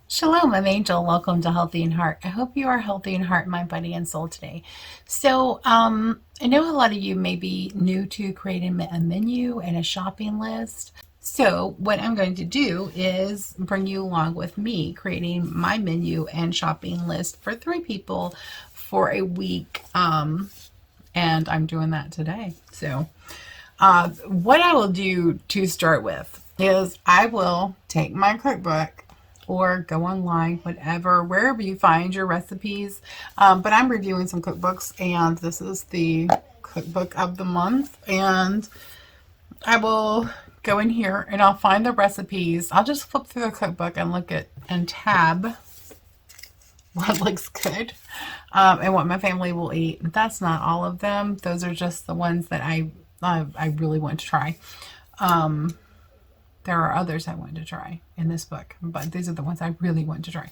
Shalom, I'm Angel. Welcome to Healthy in Heart. I hope you are healthy in heart, mind, body, and soul today. So, I know a lot of you may be new to creating a menu and a shopping list. So, what I'm going to do is bring you along with me creating my menu and shopping list for 3 people for a week. And I'm doing that today. So, what I will do to start with is I will take my cookbook or go online, whatever, wherever you find your recipes. But I'm reviewing some cookbooks, and this is the cookbook of the month. And I will go in here and I'll find the recipes. I'll just flip through the cookbook and look at and tab what looks good and what my family will eat. That's not all of them. Those are just the ones that I really want to try. There are others I want to try in this book, but these are the ones I really want to try.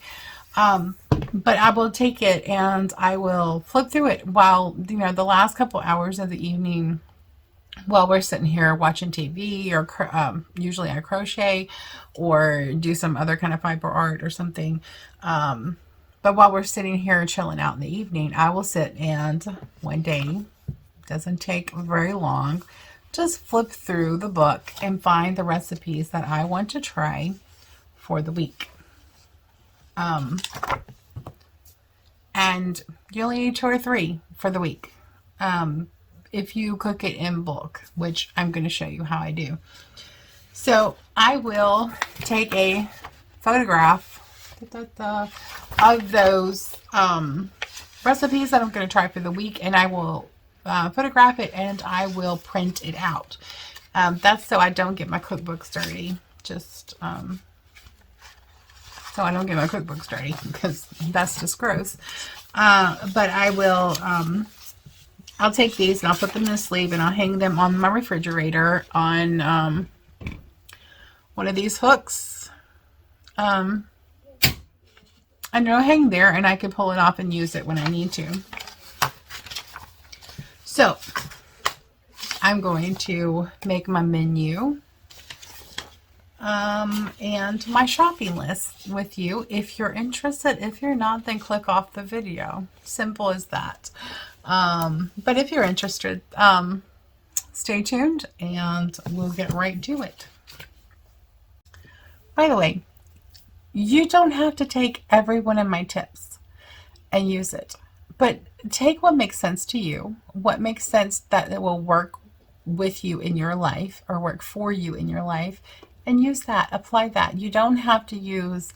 But I will take it and I will flip through it while, the last couple hours of the evening while we're sitting here watching TV, or usually I crochet or do some other kind of fiber art or something. But while we're sitting here chilling out in the evening, I will sit and one day, doesn't take very long, just flip through the book and find the recipes that I want to try for the week. And you only need 2 or 3 for the week. If you cook it in bulk, which I'm going to show you how I do. So I will take a photograph of those recipes that I'm going to try for the week, and I will photograph it and I will print it out. That's so I don't get my cookbooks dirty. Just so I don't get my cookbooks dirty, because that's just gross. But I will, I'll take these and I'll put them in a sleeve and I'll hang them on my refrigerator on one of these hooks. And it'll hang there and I can pull it off and use it when I need to. So I'm going to make my menu and my shopping list with you if you're interested. If you're not, then click off the video. Simple as that. But if you're interested, stay tuned and we'll get right to it. By the way, you don't have to take every one of my tips and use it, but take what makes sense to you, what makes sense that it will work with you in your life or work for you in your life, and use that, apply that. You don't have to use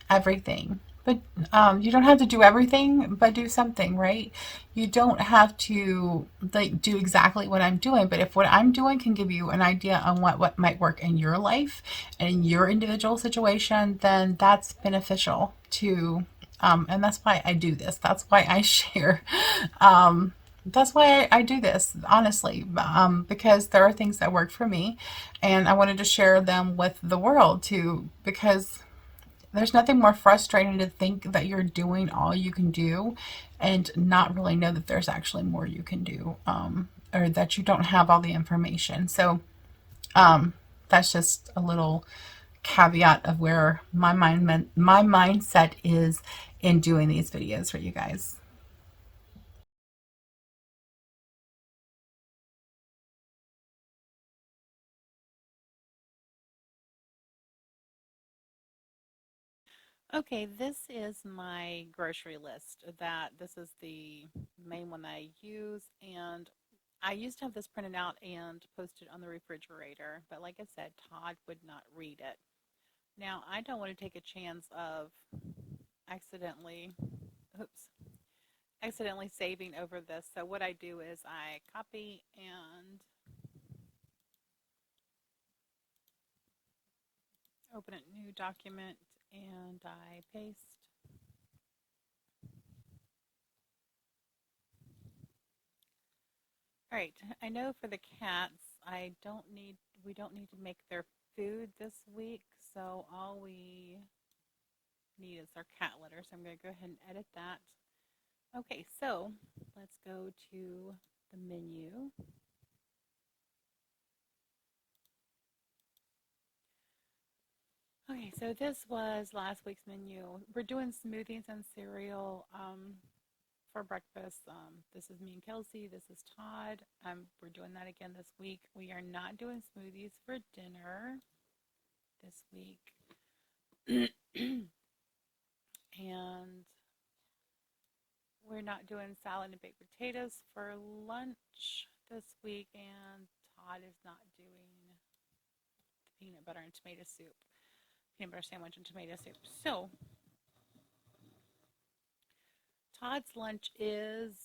everything, but you don't have to do everything, but do something, right? You don't have to do exactly what I'm doing, but if what I'm doing can give you an idea on what might work in your life and in your individual situation, then that's beneficial to, and that's why I do this. That's why I share. That's why I do this, honestly, because there are things that work for me and I wanted to share them with the world too, because there's nothing more frustrating to think that you're doing all you can do and not really know that there's actually more you can do, or that you don't have all the information. So that's just a little caveat of where my mindset is in doing these videos for you guys. Okay, this is my grocery list. This is the main one that I use, and I used to have this printed out and posted on the refrigerator, but like I said, Todd would not read it. Now, I don't want to take a chance of accidentally, oops, accidentally saving over this. So what I do is I copy and open a new document and I paste. All right, I know for the cats, we don't need to make their food this week, so all we need is our cat litter. So I'm going to go ahead and edit that. Okay, so let's go to the menu. Okay, so this was last week's menu. We're doing smoothies and cereal for breakfast. This is me and Kelsey. This is Todd. We're doing that again this week. We are not doing smoothies for dinner this week. And we're not doing salad and baked potatoes for lunch this week. And Todd is not doing the peanut butter and tomato soup. Peanut butter sandwich and tomato soup. So Todd's lunch is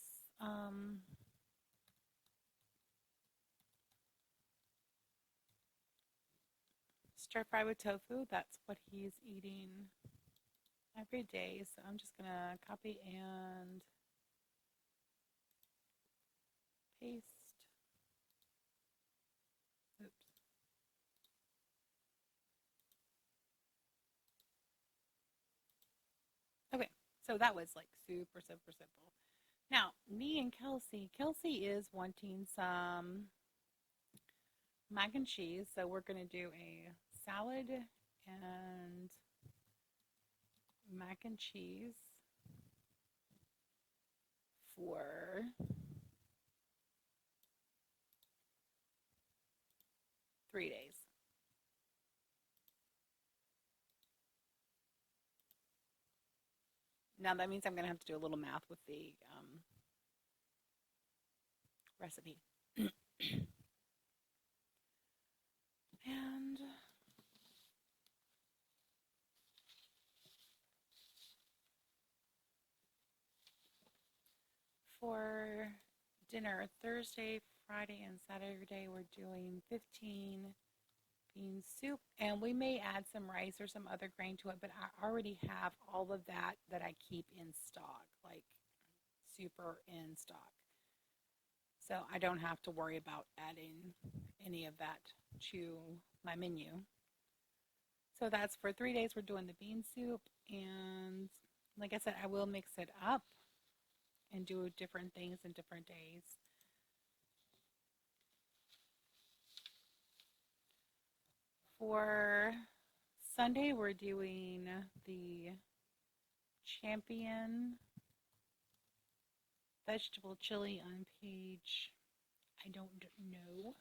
stir fry with tofu. That's what he's eating every day. So I'm just going to copy and paste. Oops. Okay, so that was like super, super simple. Now, me and Kelsey is wanting some mac and cheese. So we're going to do a salad and mac and cheese for 3 days. Now that means I'm going to have to do a little math with the recipe. And for dinner, Thursday, Friday, and Saturday, we're doing 15 bean soup. And we may add some rice or some other grain to it, but I already have all of that I keep in stock, like super in stock. So I don't have to worry about adding any of that to my menu. So that's for 3 days. We're doing the bean soup. And like I said, I will mix it up and do different things in different days. For Sunday, we're doing the champion vegetable chili on page, I don't know.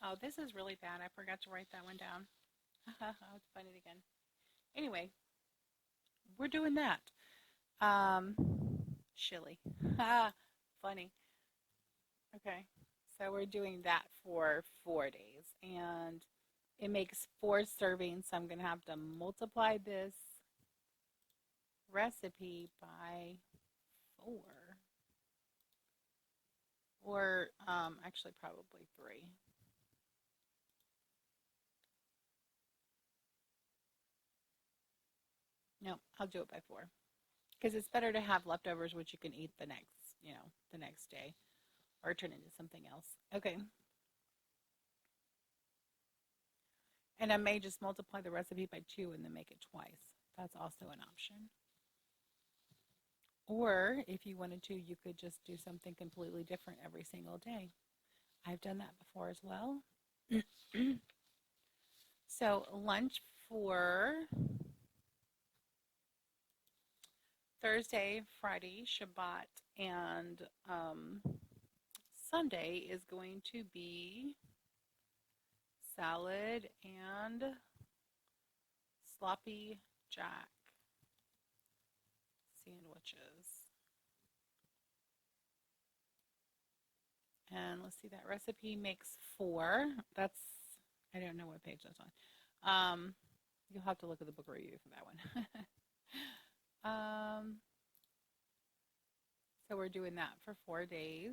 Oh, this is really bad. I forgot to write that one down. I'll find it again. Anyway, we're doing that. Um, chili. Funny. Okay. So we're doing that for 4 days. And it makes 4 servings. So I'm going to have to multiply this recipe by 4. Or actually probably 3. No, I'll do it by 4. Because it's better to have leftovers which you can eat the next day or turn into something else. Okay. And I may just multiply the recipe by 2 and then make it twice. That's also an option. Or if you wanted to, you could just do something completely different every single day. I've done that before as well. So lunch for Thursday, Friday, Shabbat, and Sunday is going to be salad and sloppy jack sandwiches. And let's see, that recipe makes 4. I don't know what page that's on. Um, you'll have to look at the book review for that one. um, so we're doing that for 4 days.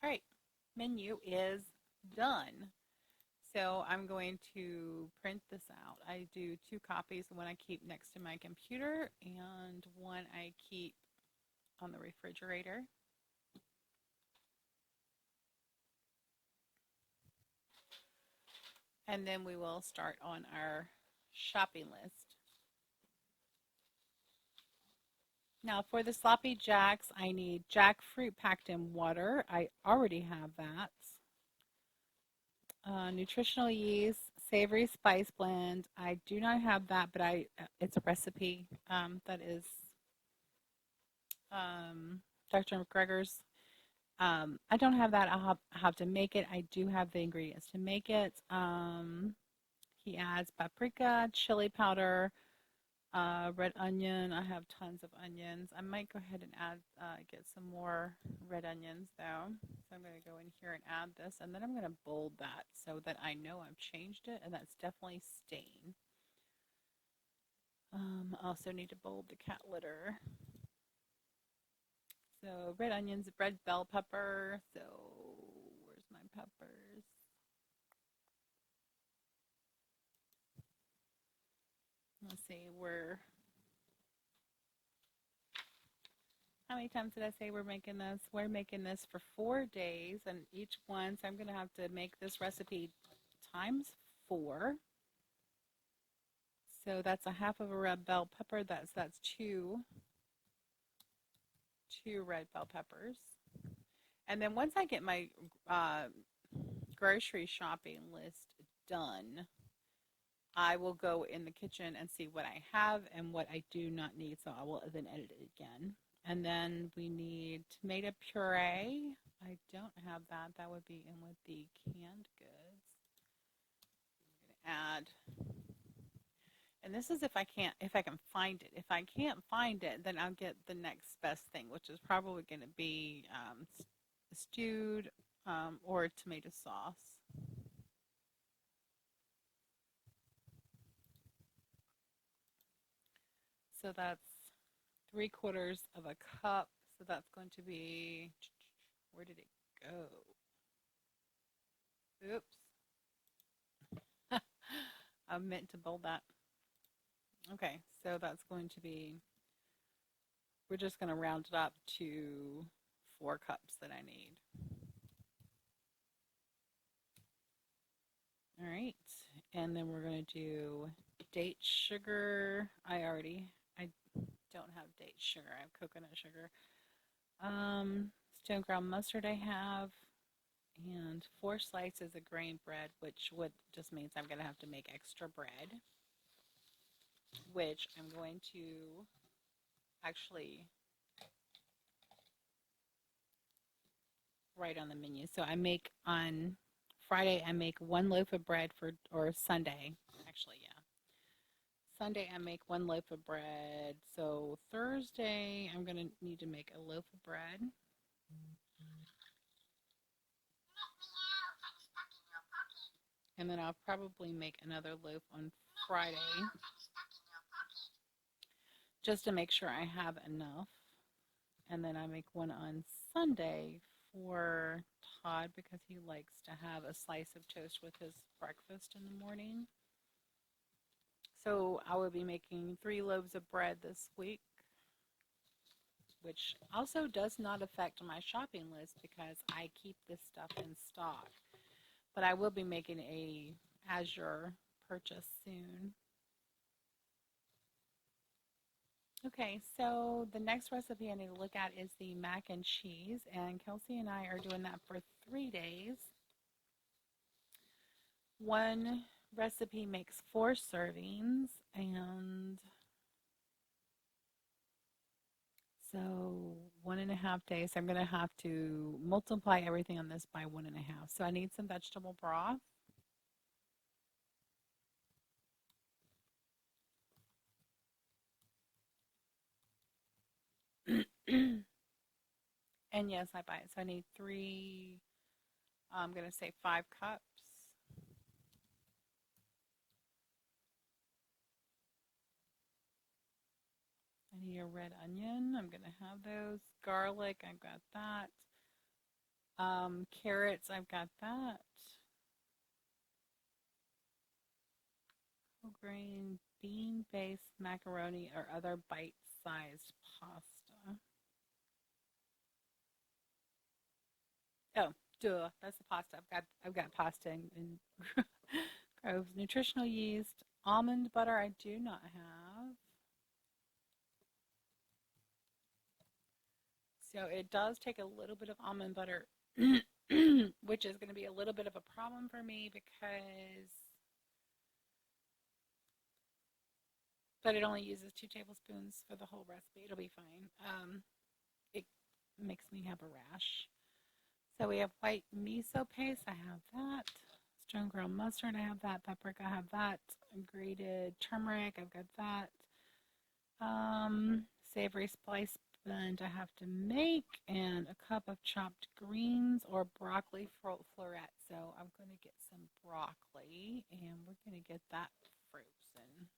All right, menu is done. So I'm going to print this out. I do 2 copies, one I keep next to my computer and one I keep on the refrigerator. And then we will start on our shopping list. Now for the sloppy jacks, I need jackfruit packed in water. I already have that. Nutritional yeast, savory spice blend. I do not have that, but it's a recipe that is Dr. McGregor's. I don't have that. I'll have to make it. I do have the ingredients to make it. He adds paprika, chili powder, red onion. I have tons of onions. I might go ahead and get some more red onions though. So I'm going to go in here and add this, and then I'm going to bold that so that I know I've changed it, and that's definitely stain. I also need to bold the cat litter. So red onions, red bell pepper. So where's my peppers? Let's see, how many times did I say we're making this? We're making this for 4 days, and each one, so I'm going to have to make this recipe times 4. So that's a half of a red bell pepper. That's two red bell peppers. And then once I get my grocery shopping list done, I will go in the kitchen and see what I have and what I do not need. So I will then edit it again. And then we need tomato puree. I don't have that. That would be in with the canned goods. I'm going to add, and this is if I can find it. If I can't find it, then I'll get the next best thing, which is probably going to be stewed or tomato sauce. So that's 3/4 of a cup. So that's going to be, where did it go? Oops. I meant to bold that. Okay, so that's going to be, we're just going to round it up to 4 cups that I need. All right, and then we're going to do date sugar. I don't have date sugar. I have coconut sugar. Stone ground mustard I have, and 4 slices of grain bread, which just means I'm going to have to make extra bread, which I'm going to actually write on the menu. So I make on Friday, I make 1 loaf of bread or Sunday, actually, yeah. Sunday, I make 1 loaf of bread. So Thursday, I'm going to need to make a loaf of bread. And then I'll probably make another loaf on Friday just to make sure I have enough. And then I make one on Sunday for Todd because he likes to have a slice of toast with his breakfast in the morning. So I will be making 3 loaves of bread this week, which also does not affect my shopping list because I keep this stuff in stock. But I will be making a Azure purchase soon. Okay, so the next recipe I need to look at is the mac and cheese, and Kelsey and I are doing that for 3 days. One recipe makes 4 servings, and so 1.5 days. I'm going to have to multiply everything on this by 1.5. So I need some vegetable broth. And yes, I buy it. So I need 3 I'm going to say 5 cups. I need a red onion. I'm going to have those. Garlic, I've got that. Carrots, I've got that. Whole grain, bean-based macaroni or other bite-sized pasta. Oh, duh, that's the pasta. I've got pasta and groves. Nutritional yeast, almond butter. I do not have. So it does take a little bit of almond butter, which is going to be a little bit of a problem for me because, but it only uses 2 tablespoons for the whole recipe. It'll be fine. It makes me have a rash. So we have white miso paste. I have that. Stone ground mustard. I have that. Paprika. I have that. Grated turmeric. I've got that. Savory spice blend I have to make, and a cup of chopped greens or broccoli florette. So I'm going to get some broccoli, and we're going to get that frozen.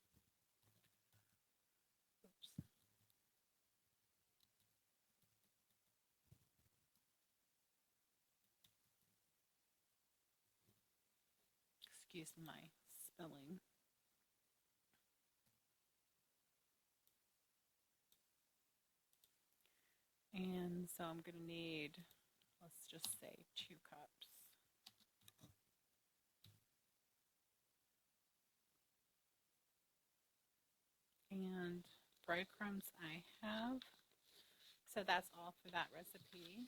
Oops. Excuse my spelling. And so I'm going to need, let's just say 2 cups. And breadcrumbs I have. So that's all for that recipe.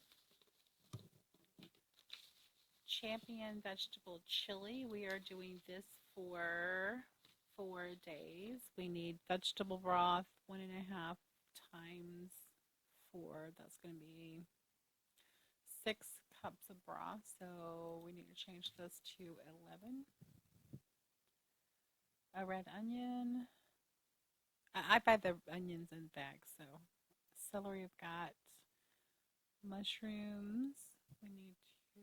Champion vegetable chili. We are doing this for 4 days. We need vegetable broth 1.5 times 4. That's going to be 6 cups of broth. So we need to change this to 11. A red onion. I buy the onions in bags. So celery, I've got mushrooms. We need to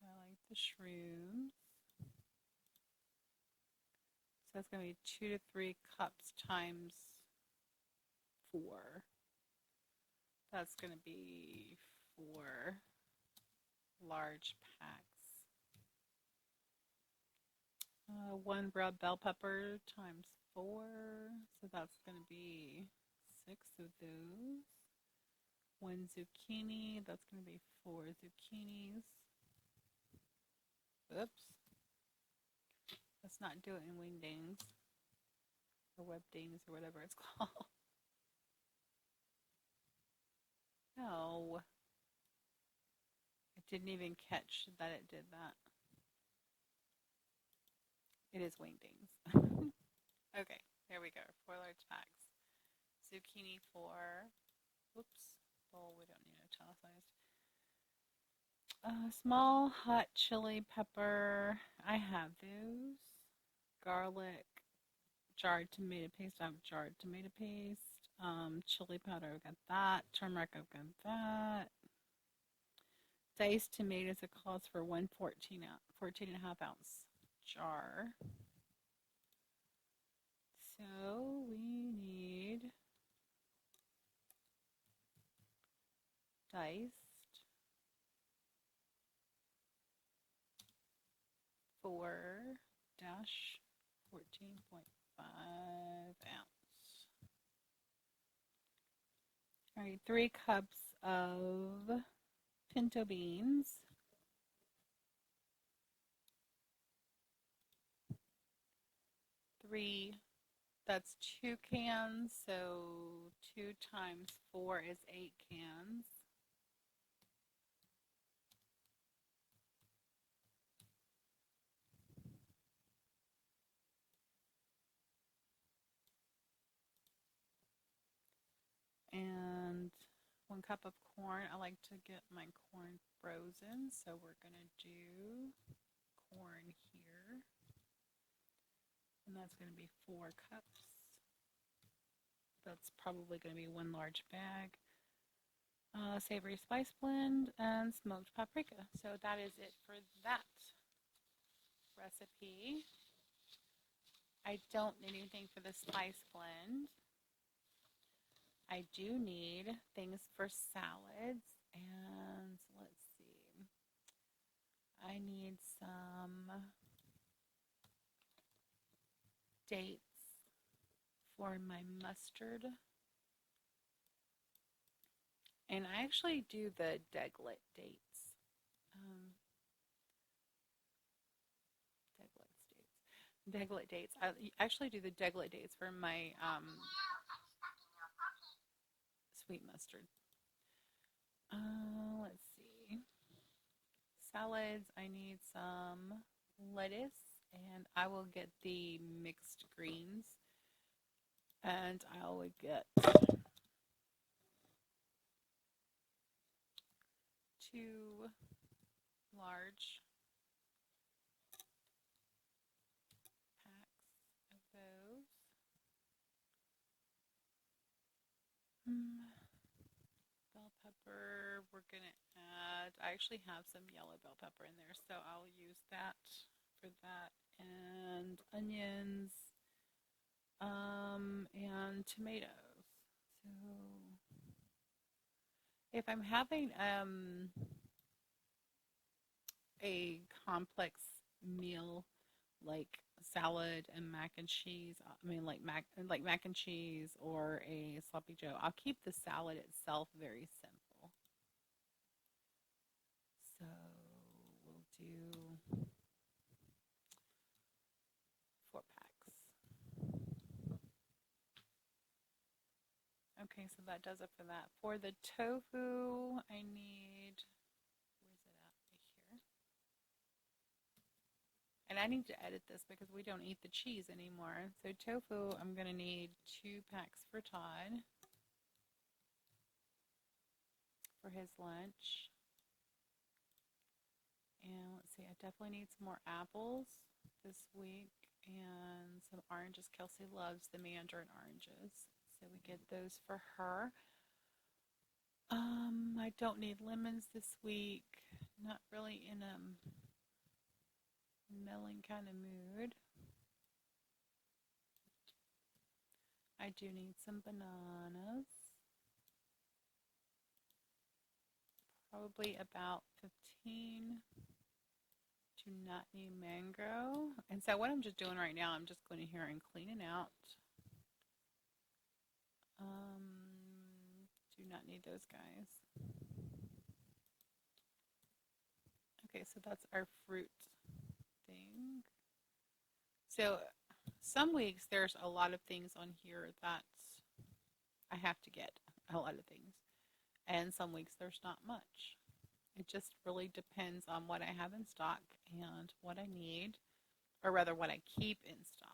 highlight the shrooms. So it's going to be 2 to 3 cups times 4. That's going to be 4 large packs. 1 red bell pepper times 4. So that's going to be 6 of those. 1 zucchini. That's going to be 4 zucchinis. Oops. Let's not do it in wingdings or webdings or whatever it's called. No. I didn't even catch that it did that. It is wingdings. Okay, there we go. 4 large packs. Zucchini 4. Oops. Oh, we don't need it italicized. Small hot chili pepper. I have those. Garlic. Jarred tomato paste. I have jarred tomato paste. Chili powder. I've got that. Turmeric. I've got that. Diced tomatoes. It calls for 14 and a half ounce jar. So we need diced 4-14.5 ounce. All right, 3 cups of pinto beans. 3, that's 2 cans, so 2 times 4 is 8 cans. And 1 cup of corn. I like to get my corn frozen, so we're going to do corn here. And that's going to be 4 cups. That's probably going to be 1 large bag. savory spice blend, and smoked paprika. So that is it for that recipe. I don't need anything for the spice blend. I do need things for salads, and let's see. I need some dates for my mustard. And I actually do the deglet dates. Um, Deglet dates. I actually do the deglet dates for my sweet mustard. Let's see. Salads, I need some lettuce, and I will get the mixed greens. And I will get 2 large packs of those. Bell pepper, we're going to add, I actually have some yellow bell pepper in there, so I'll use that for that. And onions, and tomatoes. So if I'm having a complex meal like salad and mac and cheese, like mac and cheese or a sloppy joe, I'll keep the salad itself very simple. So we'll do 4 packs. Okay, so that does it for that. For the tofu, I need, where's it at? Right here. And I need to edit this because we don't eat the cheese anymore. So tofu, I'm going to need 2 packs for Todd for his lunch. And let's see, I definitely need some more apples this week and some oranges. Kelsey loves the mandarin oranges, so we get those for her. I don't need lemons this week. Not really in a melon kind of mood. I do need some bananas. Probably about 15 to not need mango. And so what I'm just doing right now, I'm just going in here and cleaning out. Do not need those guys. Okay, so that's our fruit thing. So some weeks there's a lot of things on here that I have to get, a lot of things. And some weeks there's not much. It just really depends on what I have in stock and what I need, or rather what I keep in stock.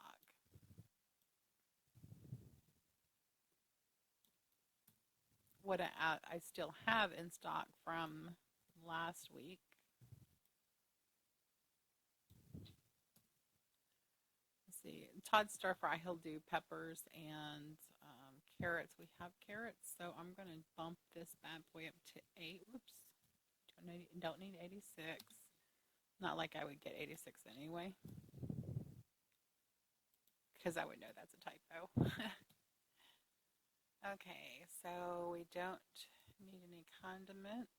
What I still have in stock from last week. Let's see, Todd stir fry, he'll do peppers and carrots. We have carrots, so I'm going to bump this bad boy up to 8. Whoops. Don't need 86. Not like I would get 86 anyway, because I would know that's a typo. Okay, so we don't need any condiments.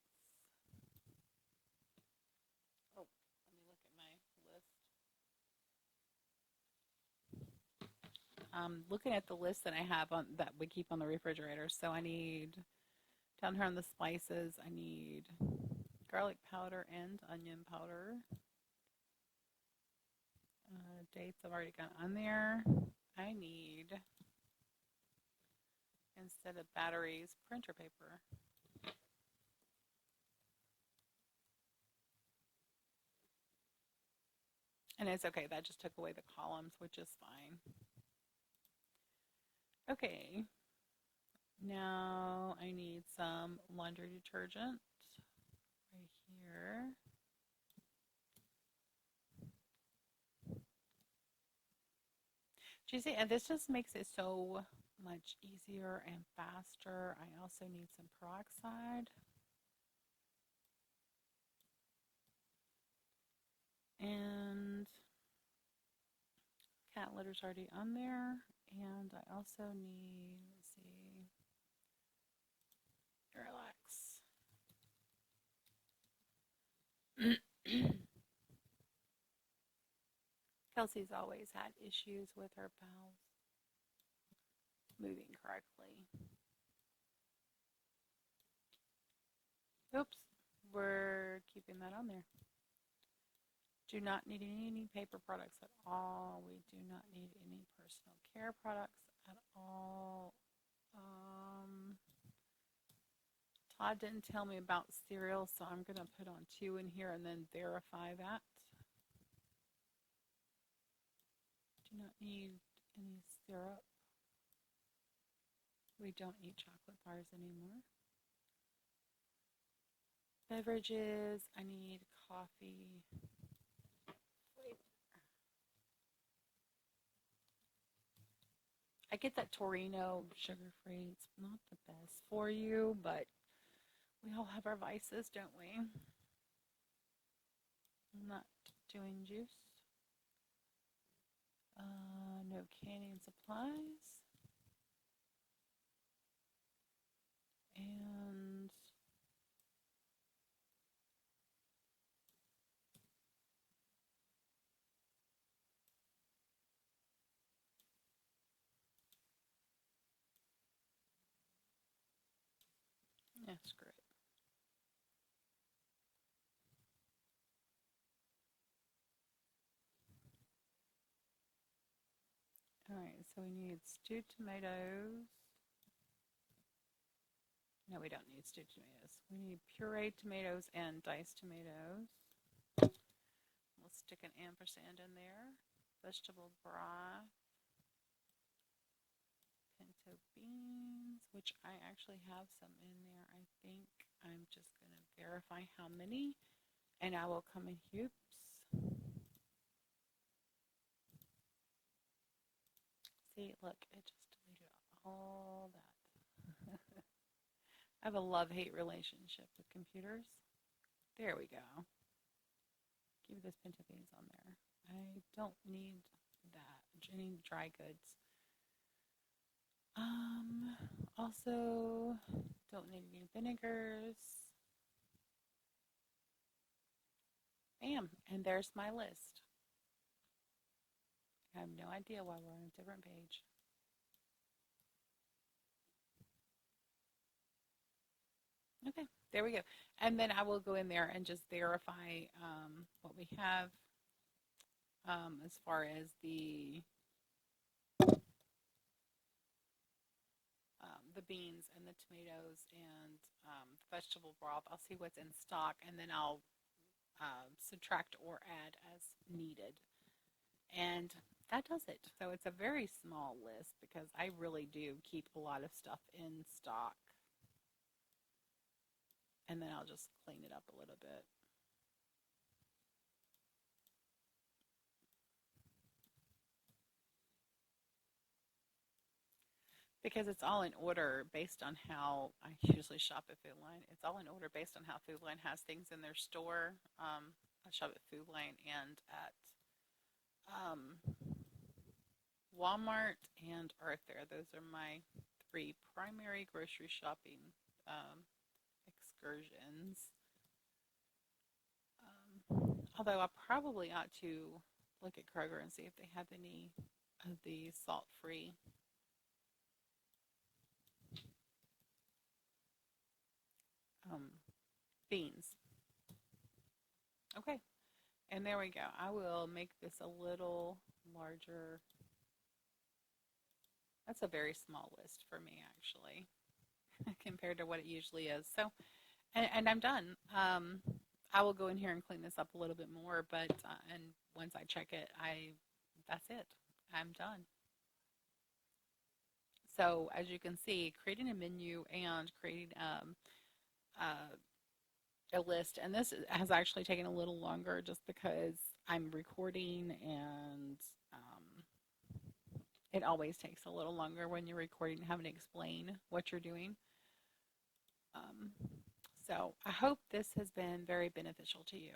Oh, let me look at my list. Looking at the list that I have on that we keep on the refrigerator. So I need, down here on the spices, I need garlic powder and onion powder. Dates I've already got on there. I need, instead of batteries, printer paper. And it's okay, that just took away the columns, which is fine. Okay, now I need some laundry detergent right here. Do you see, and this just makes it so much easier and faster. I also need some peroxide. And cat litter's already on there. And I also need, let's see, relax. Kelsey's always had issues with her bowels moving correctly. Oops, we're keeping that on there. Do not need any paper products at all. We do not need any personal care products at all. Todd didn't tell me about cereal, so I'm going to put on 2 in here and then verify that. Do not need any syrup. We don't eat chocolate bars anymore. Beverages, I need coffee. I get that Torino sugar-free. It's not the best for you, but we all have our vices, don't we? I'm not doing juice. No canning supplies. And that's great. All right, so we need stewed tomatoes. No, we don't need stewed tomatoes. We need pureed tomatoes and diced tomatoes. We'll stick an ampersand in there. Vegetable broth. Pinto beans, which I actually have some in there. I think I'm just going to verify how many, and I will come in. Oops. See, look, it just deleted all that. I have a love-hate relationship with computers. There we go. Give those pinto beans on there. I don't need that. Any dry goods. Also, don't need any vinegars. Bam, and there's my list. I have no idea why we're on a different page. Okay, there we go. And then I will go in there and just verify what we have as far as the beans and the tomatoes and vegetable broth. I'll see what's in stock, and then I'll subtract or add as needed. And that does it. So it's a very small list because I really do keep a lot of stuff in stock. And then I'll just clean it up a little bit. Because it's all in order based on how I usually shop at Food Line. It's all in order based on how Food Line has things in their store. I shop at Food Line and at Walmart and Arthur. Those are my 3 primary grocery shopping excursions. Although I probably ought to look at Kroger and see if they have any of the salt-free beans. Okay, and there we go. I will make this a little larger. That's a very small list for me, actually, compared to what it usually is. So, and I'm done. I will go in here and clean this up a little bit more, but and once I check it, that's it. I'm done. So as you can see, creating a menu and creating a list, and this has actually taken a little longer just because I'm recording and It always takes a little longer when you're recording, having to explain what you're doing. Um, so I hope this has been very beneficial to you.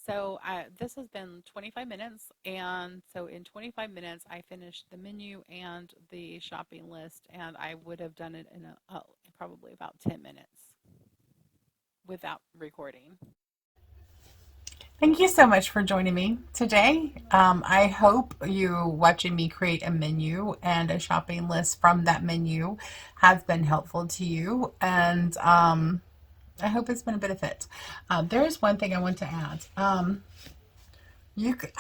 So this has been 25 minutes, and so in 25 minutes I finished the menu and the shopping list, and I would have done it in probably about 10 minutes without recording. Thank you so much for joining me today. I hope you watching me create a menu and a shopping list from that menu has been helpful to you, and I hope it's been a benefit. There is one thing I want to add. I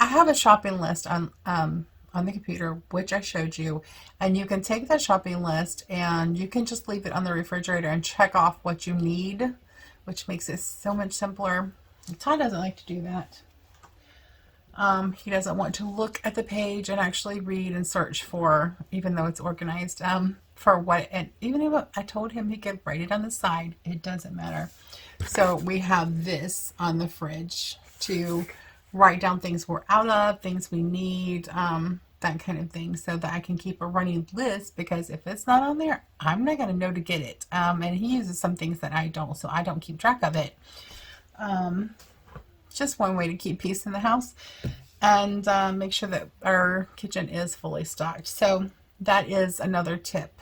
have a shopping list on the computer, which I showed you, and you can take that shopping list and you can just leave it on the refrigerator and check off what you need, which makes it so much simpler. Todd doesn't like to do that. He doesn't want to look at the page and actually read and search for, even though it's organized, for what, and even if I told him he could write it on the side, it doesn't matter. So we have this on the fridge to write down things we're out of, things we need, that kind of thing, so that I can keep a running list, because if it's not on there, I'm not going to know to get it. And he uses some things that I don't, so I don't keep track of it. Just one way to keep peace in the house and make sure that our kitchen is fully stocked. So that is another tip.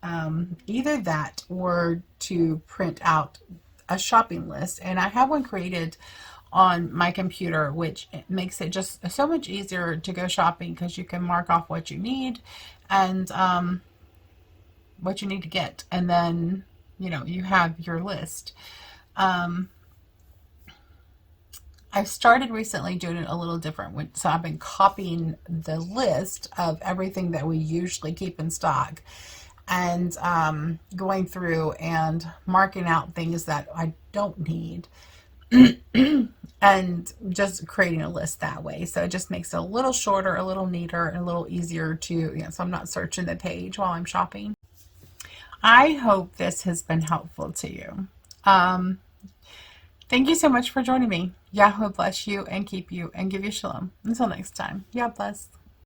Either that or to print out a shopping list. And I have one created on my computer, which makes it just so much easier to go shopping, because you can mark off what you need and what you need to get. And then, you have your list. I've started recently doing it a little different. So I've been copying the list of everything that we usually keep in stock and going through and marking out things that I don't need and just creating a list that way. So it just makes it a little shorter, a little neater, and a little easier to, so I'm not searching the page while I'm shopping. I hope this has been helpful to you. Thank you so much for joining me. Yahweh bless you and keep you and give you shalom. Until next time. Yah bless.